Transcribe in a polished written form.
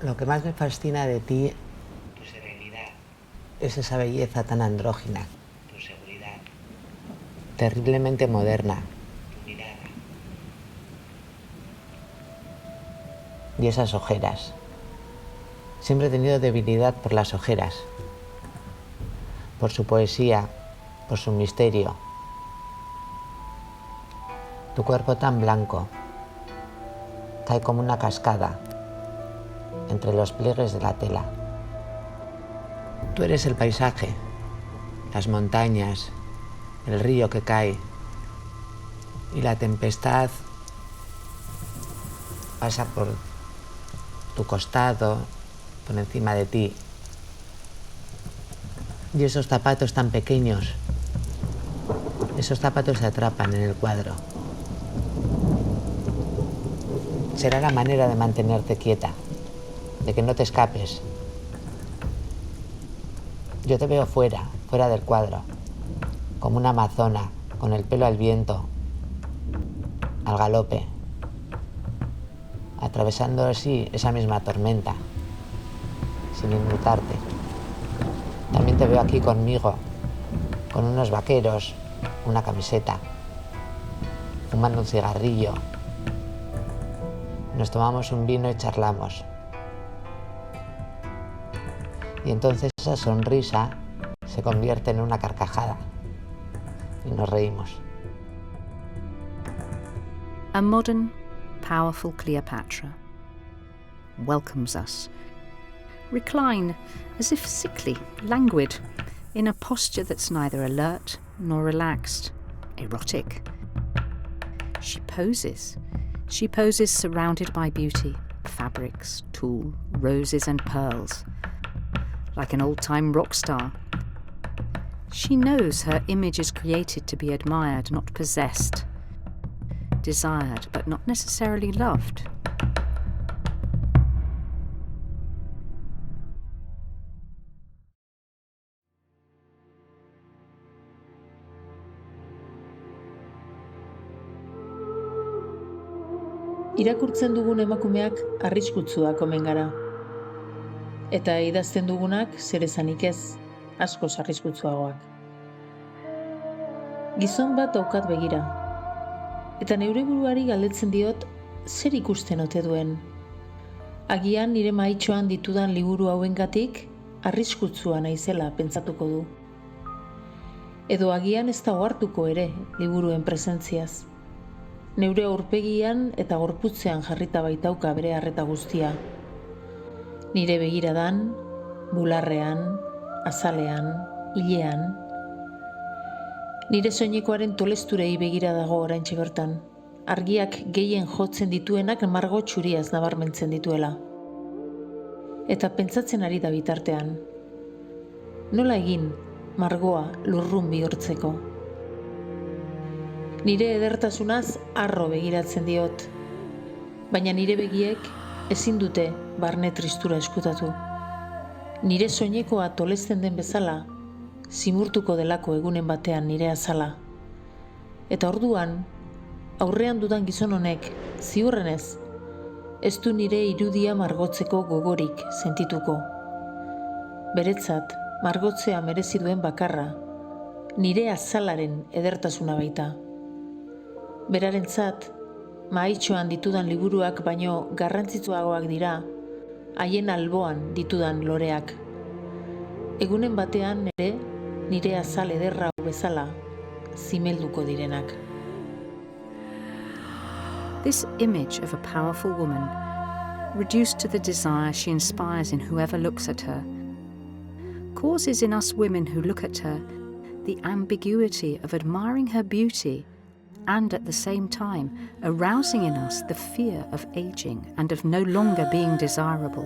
Lo que más me fascina de ti, tu serenidad, es esa belleza tan andrógina, tu seguridad, terriblemente moderna, tu mirada, y esas ojeras. Siempre he tenido debilidad por las ojeras, por su poesía, por su misterio. Tu cuerpo tan blanco cae como una cascada entre los pliegues de la tela. Tú eres el paisaje, las montañas, el río que cae, y la tempestad pasa por tu costado, por encima de ti. Y esos zapatos tan pequeños, esos zapatos se atrapan en el cuadro. Será la manera de mantenerte quieta, de que no te escapes. Yo te veo fuera del cuadro, como una amazona, con el pelo al viento, al galope, atravesando así esa misma tormenta, sin inmutarte. También te veo aquí conmigo, con unos vaqueros, una camiseta, fumando un cigarrillo. Nos tomamos un vino y charlamos. Y entonces esa sonrisa se convierte en una carcajada y nos reímos. A modern, powerful Cleopatra welcomes us. Recline, as if sickly, languid, in a posture that's neither alert nor relaxed, erotic. She poses. She poses surrounded by beauty, fabrics, tulle, roses and pearls, like an old-time rock star. She knows her image is created to be admired, not possessed, desired, but not necessarily loved. Irakurtzen dugun emakumeak arriskutsuak omen gara. Eta idazten dugunak zer esanik ez, askoz arriskutsuagoak. Gizon bat daukat begira. Eta neure buruari galdetzen diot zer ikusten ote duen. Agian nire mahaitxoan ditudan liburu hauengatik arriskutsua naizela pentsatuko du. Edo agian ez da ohartuko ere liburuen presentziaz. Neure aurpegian eta gorputzean jarrita baitauka bere arreta guztia. Nire begiradan, bularrean, azalean, ilean. Nire soinekoaren tolesturei begira dago oraintxe bertan. Argiak gehien jotzen dituenak margo txuriaz nabarmentzen dituela. Eta pentsatzen ari da bitartean. Nola egin margoa lurrun bihurtzeko? Nire edertasunaz harro begiratzen diot, baina nire begiek ezin dute barne tristura eskutatu. Nire soinekoa tolesten den bezala, zimurtuko delako egunen batean nire azala. Eta orduan, aurrean dudan gizon honek, ziurrenez, ez du nire irudia margotzeko gogorik sentituko. Beretzat, margotzea merezi duen bakarra, nire azalaren edertasuna baita. Berarentzat, mahaitxoan ditudan liburuak baino garrantzitsuagoak dira, haien alboan ditudan loreak. Egunen batean nire azal ederra bezala, zimelduko direnak. This image of a powerful woman, reduced to the desire she inspires in whoever looks at her, causes in us women who look at her the ambiguity of admiring her beauty and at the same time arousing in us the fear of aging and of no longer being desirable.